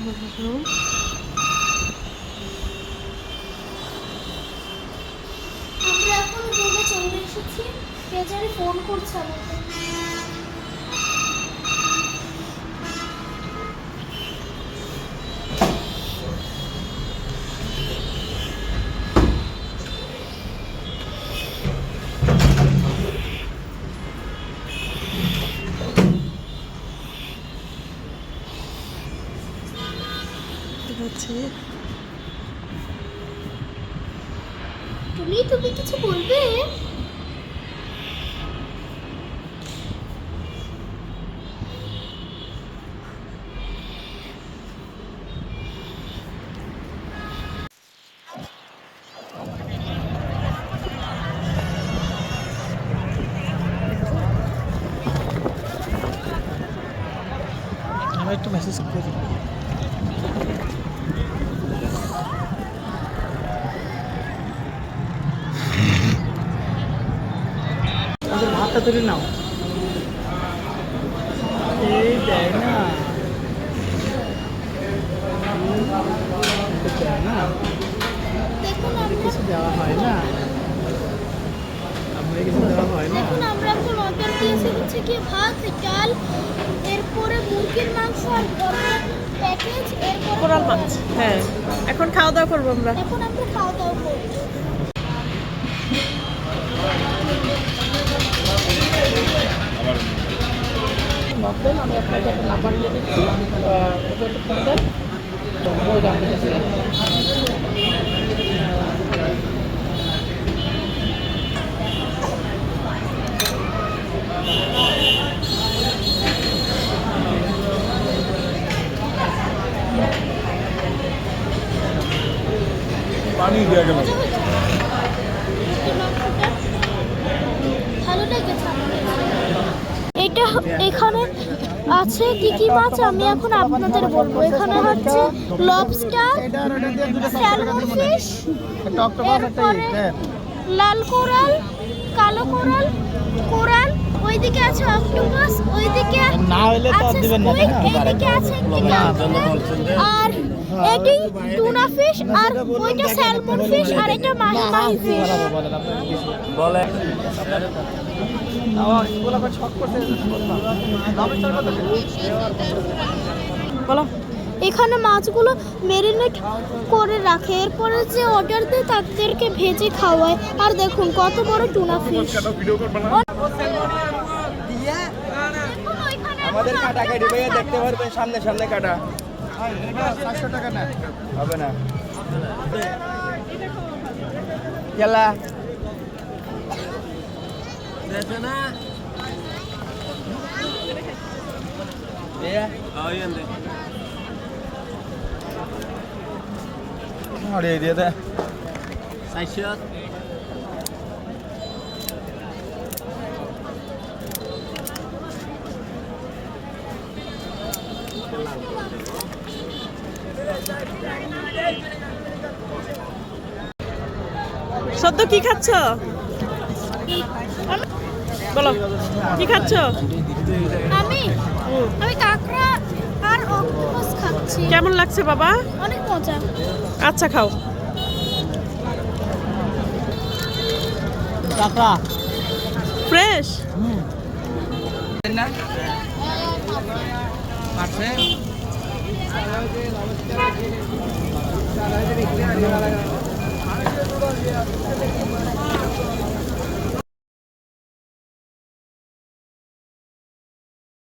আমরা এখন রুমে চলে এসেছি। কে জানি ফোন করছে আমাকে। তুমি কিছু বলবে? আমি একটু মেসেজ করি। আমাদের ভাতটা তুলে নাও। এই দেয় না, কিছু দেওয়া হয় না, আমাদের কিছু দেওয়া হয় না। দেখুন আমরা এখন অর্ডার দিয়েছি হচ্ছে কি ভাত, ডাল, এরপরে মুরগির মাংস আর গরমের প্যাকেজ, এরপরে কোরাল মাছ। হ্যাঁ, এখন খাওয়া দাওয়া করবো আমরা। এখন আমরা খাওয়া দাওয়া করব। আমি আপনাকে একটা নাম্বার দিয়ে দিচ্ছি, ওটা একটু ফোন দেন। ওই জানতে চাচ্ছিলাম। পানি দেওয়া গেল। ভালো লেগেছে। এটা এখানে আছে কি কি মাছ আমি এখন আপনাদের বলবো। এখানে হচ্ছে লবস্টার, স্যালমন ফিশ, এরপরে লাল কোরাল, কালো কোরাল, কোরাল, ওইদিকে আছে অক্টোপাস, ওইদিকে না হইলে তো আছে দিবেন না, স্কুইড, তাই না? এইদিকে আছে একটি কাঁকড়া, আর এটি টুনা ফিশ, আর ওইটা স্যালমন ফিশ, আর এটা মাহি মাহি ফিশ। বলে বলো। এখানে মাছগুলো ম্যারিনেট করে রাখে, এরপরে যে অর্ডার দেয় তাদেরকে ভেজে খাওয়ায়। আর দেখুন কত বড় টুনা ফিশ। আমাদের কাটা কেটে পেয়ে দেখতে পারবেন, সামনে সামনে কাটা। 400 টাকা না হবে না খেলা দিয়ে দে সদ্য কি খাচ্ছ? বলো, কি খাচ্ছ? আমি আমি কাঁকড়া আর অক্টোপাস খাচ্ছি। কেমন লাগছে বাবা? অনেক মজা। আচ্ছা খাও। কাঁকড়া ফ্রেশ। না পারছে